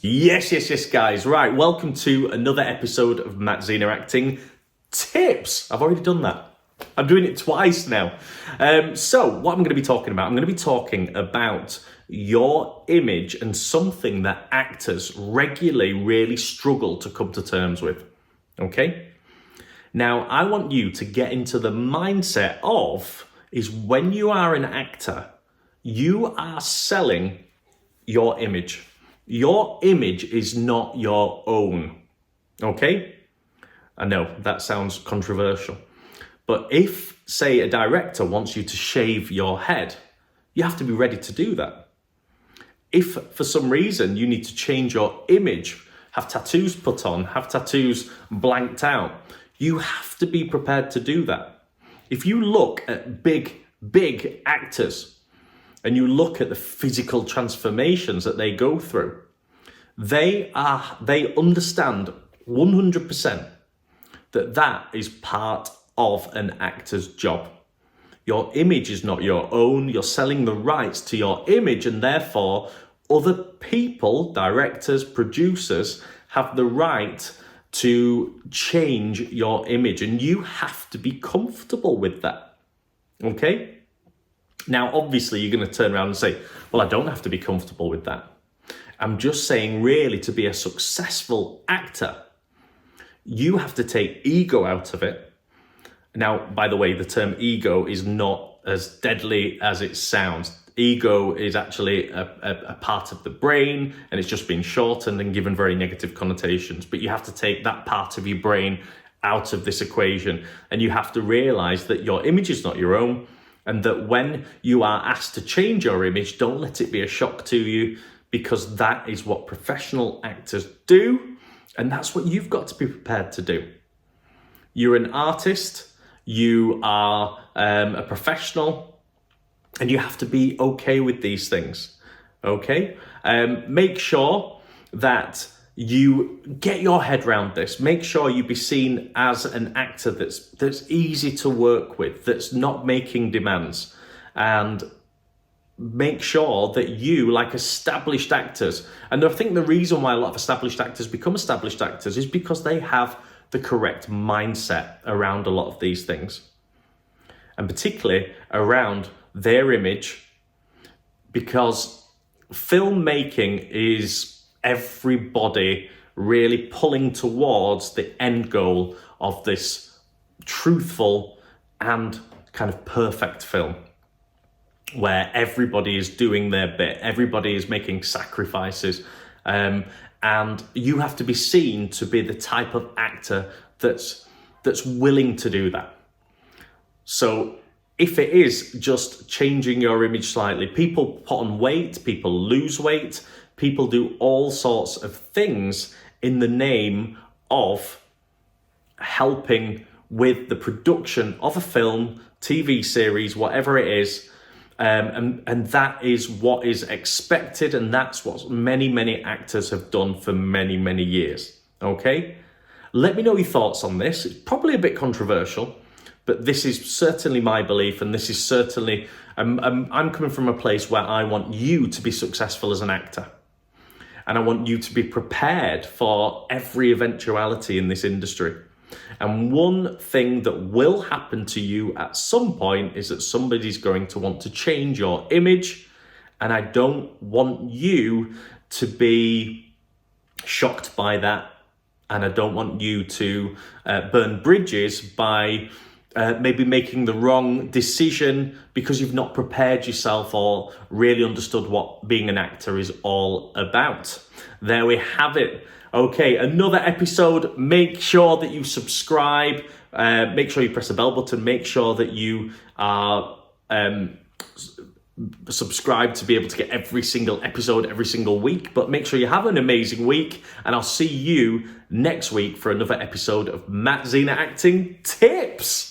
Yes, guys. Right, welcome to another episode of Matt Zina Acting Tips. I've already done that. I'm doing it twice now. So what I'm going to be talking about, I'm going to be talking about your image and something that actors regularly really struggle to come to terms with. Okay? Now, I want you to get into the mindset is when you are an actor, you are selling your image. Your image is not your own, okay? I know that sounds controversial, but if, say, a director wants you to shave your head, you have to be ready to do that. If for some reason you need to change your image, have tattoos put on, have tattoos blanked out, you have to be prepared to do that. If you look at big actors, and you look at the physical transformations that they go through, they understand 100% that is part of an actor's job. Your image is not your own. You're selling the rights to your image, and therefore other people, directors, producers, have the right to change your image, and you have to be comfortable with that. Okay? Now, obviously, you're going to turn around and say, well, I don't have to be comfortable with that. I'm just saying, really, to be a successful actor, you have to take ego out of it. Now, by the way, the term ego is not as deadly as it sounds. Ego is actually a part of the brain, and it's just been shortened and given very negative connotations. But you have to take that part of your brain out of this equation, and you have to realize that your image is not your own. And that when you are asked to change your image, don't let it be a shock to you, because that is what professional actors do. And that's what you've got to be prepared to do. You're an artist, you are a professional, and you have to be okay with these things, okay? Make sure that you get your head around this. Make sure you be seen as an actor that's easy to work with, that's not making demands. And make sure that you, like established actors, and I think the reason why a lot of established actors become established actors is because they have the correct mindset around a lot of these things. And particularly around their image, because filmmaking is everybody really pulling towards the end goal of this truthful and kind of perfect film, where everybody is doing their bit, everybody is making sacrifices, and you have to be seen to be the type of actor that's willing to do that. So if it is just changing your image slightly, people put on weight, people lose weight, people do all sorts of things in the name of helping with the production of a film, TV series, whatever it is. And that is what is expected, and that's what many actors have done for many years, okay? Let me know your thoughts on this. It's probably a bit controversial, but this is certainly my belief, and this is certainly, I'm coming from a place where I want you to be successful as an actor. And I want you to be prepared for every eventuality in this industry. And one thing that will happen to you at some point is that somebody's going to want to change your image. And I don't want you to be shocked by that. And I don't want you to burn bridges by maybe making the wrong decision because you've not prepared yourself or really understood what being an actor is all about. There we have it. Okay, another episode. Make sure that you subscribe. Make sure you press the bell button. Make sure that you are subscribed to be able to get every single episode every single week. But make sure you have an amazing week, and I'll see you next week for another episode of Matt Zina Acting Tips.